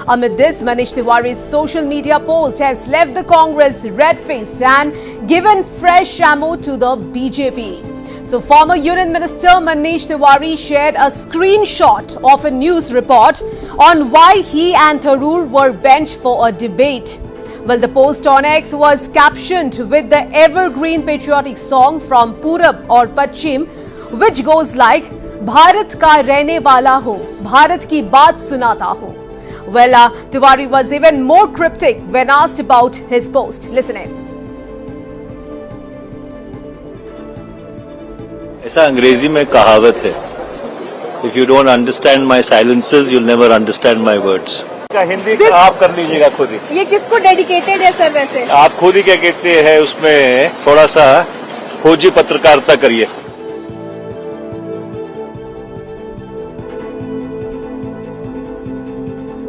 Amid this, Manish Tiwari's social media post has left the Congress red-faced and given fresh ammo to the BJP. So, former Union Minister Manish Tiwari shared a screenshot of a news report on why he and Tharoor were benched for a debate. Well, the post on X was captioned with the evergreen patriotic song from Purab or Pachim, which goes like, Bharat ka rehne wala ho, Bharat ki baat sunata ho. Well, Tiwari was even more cryptic when asked about his post. Listen in. ऐसा अंग्रेजी में कहावत है, If you don't understand my silences, you'll never understand my words. Hindi आप कर लीजिएगा खुद ही. ये किसको डेडिकेटेड है सर वैसे? आप खुद ही क्या कहते हैं उसमें थोड़ा सा खोजी पत्रकारिता करिए.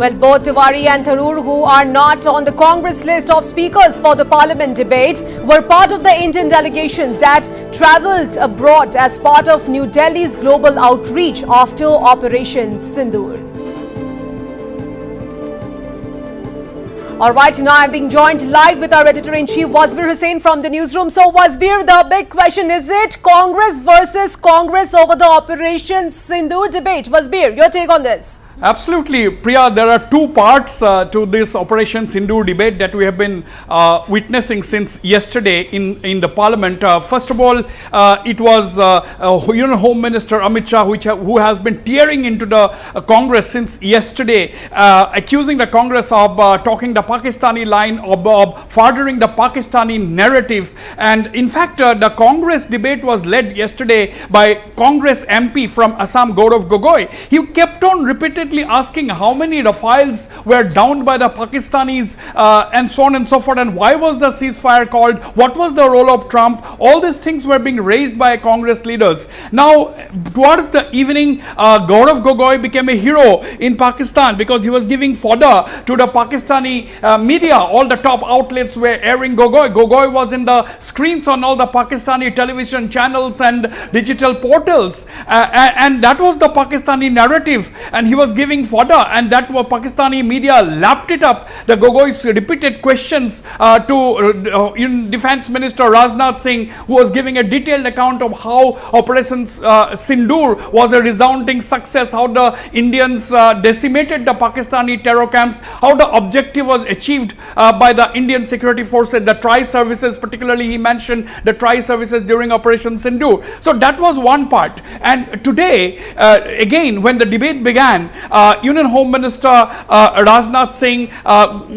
Well, both Tiwari and Tharoor, who are not on the Congress list of speakers for the Parliament debate, were part of the Indian delegations that travelled abroad as part of New Delhi's global outreach after Operation Sindoor. All right, now I'm being joined live with our editor-in-chief, Wasbir Hussain from the newsroom. So, Wasbir, the big question, is it Congress versus Congress over the Operation Sindoor debate? Wasbir, your take on this? Absolutely, Priya. There are two parts to this Operation Sindoor debate that we have been witnessing since yesterday in the Parliament. First of all, it was Union Home Minister Amit Shah who has been tearing into the Congress since yesterday, accusing the Congress of talking the Pakistani line, of furthering the Pakistani narrative. And in fact, the Congress debate was led yesterday by Congress MP from Assam, Gaurav Gogoi. He kept on repeatedly asking how many Rafales were downed by the Pakistanis and so on and so forth, and why was the ceasefire called, what was the role of Trump. All these things were being raised by Congress leaders. Now, towards the evening, Gaurav Gogoi became a hero in Pakistan because he was giving fodder to the Pakistani media. All the top outlets were airing Gogoi. Gogoi was in the screens on all the Pakistani television channels and digital portals, and that was the Pakistani narrative, and he was giving fodder, and that was Pakistani media lapped it up. The Gogoi's repeated questions to Defense Minister Rajnath Singh, who was giving a detailed account of how Operation Sindoor was a resounding success, how the Indians decimated the Pakistani terror camps, how the objective was achieved by the Indian security forces, the tri-services, particularly he mentioned the tri-services during Operation Sindoor. So that was one part. And today, again, when the debate began, Union Home Minister Rajnath Singh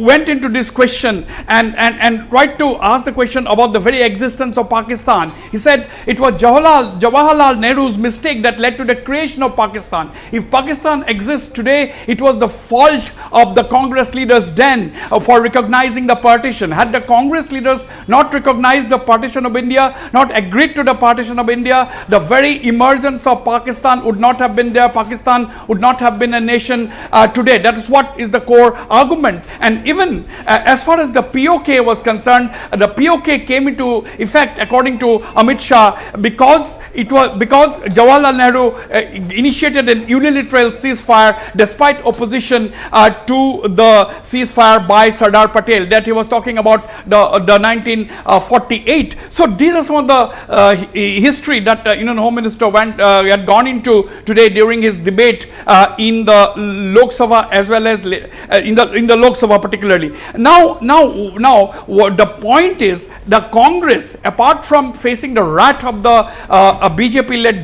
went into this question and tried to ask the question about the very existence of Pakistan. He said it was Jawaharlal Nehru's mistake that led to the creation of Pakistan. If Pakistan exists today, it was the fault of the Congress leaders then for recognizing the partition. Had the Congress leaders not recognized the partition of India, not agreed to the partition of India, the very emergence of Pakistan would not have been there. Pakistan would not have been a nation today. That is what is the core argument. And even as far as the POK was concerned, the POK came into effect, according to Amit Shah, because Jawaharlal Nehru initiated an unilateral ceasefire despite opposition to the ceasefire by Sardar Patel, that he was talking about the 1948. So these are some of the history that Union Home Minister had gone into today during his debate in the Lok Sabha as well as in the Lok Sabha particularly. Now what the point is, the Congress, apart from facing the wrath of the BJP-led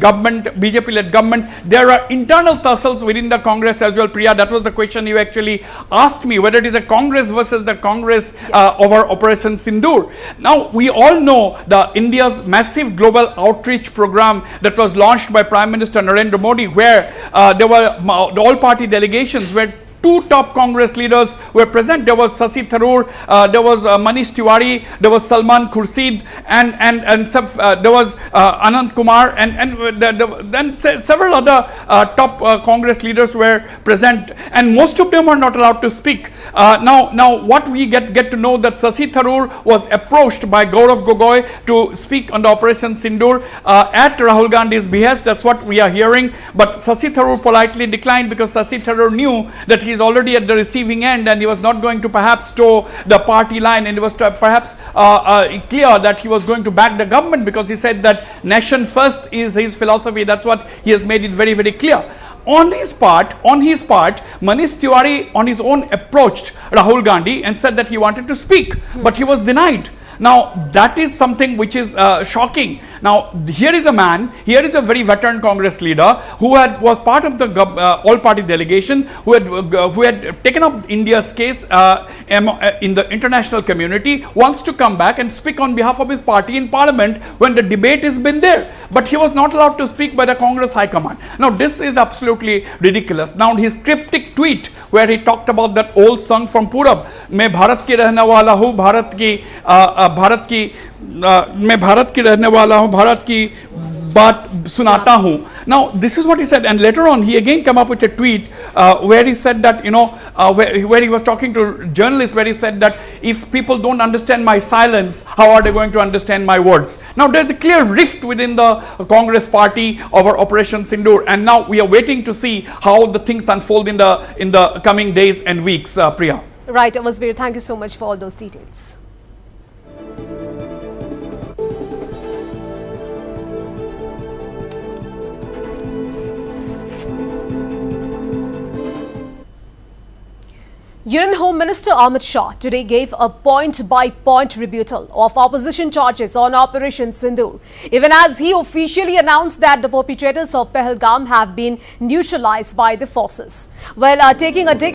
government, there are internal tussles within the Congress as well. Priya, that was the question you actually asked me, whether it is a Congress versus the Congress over Operation Sindoor. Now, we all know the India's massive global outreach program that was launched by Prime Minister Narendra Modi, where there were the all-party delegations where two top Congress leaders were present. There was Shashi Tharoor, there was Manish Tiwari, there was Salman Khurshid, and there was Anand Kumar, and then several other top Congress leaders were present, and most of them were not allowed to speak. Now what we get to know that Shashi Tharoor was approached by Gaurav Gogoi to speak on the Operation Sindoor at Rahul Gandhi's behest. That's what we are hearing, but Shashi Tharoor politely declined because Shashi Tharoor knew that he he is already at the receiving end and he was not going to perhaps toe the party line, and it was perhaps clear that he was going to back the government, because he said that nation first is his philosophy. That's what he has made it very, very clear. On his part, Manish Tiwari on his own approached Rahul Gandhi and said that he wanted to speak, but he was denied. Now, that is something which is shocking. Now, here is a man, here is a very veteran Congress leader who was part of the all-party delegation, who had taken up India's case in the international community, wants to come back and speak on behalf of his party in Parliament when the debate has been there. But he was not allowed to speak by the Congress High Command. Now, this is absolutely ridiculous. Now, his cryptic tweet where he talked about that old song from Purab, मैं भारत की रहने वाला हूँ, मैं भारत की रहने वाला हूँ, भारत की बात सुनाता हूँ. Now, this is what he said, and later on he again came up with a tweet where he said that, where he was talking to journalists, where he said that if people don't understand my silence, how are they going to understand my words? Now, there's a clear rift within the Congress party over Operation Sindoor, and now we are waiting to see how the things unfold in the coming days and weeks, Priya. Right, Wasbir, thank you so much for all those details. Union Home Minister Amit Shah today gave a point-by-point rebuttal of opposition charges on Operation Sindoor, even as he officially announced that the perpetrators of Pahalgam have been neutralized by the forces. Well, taking a dig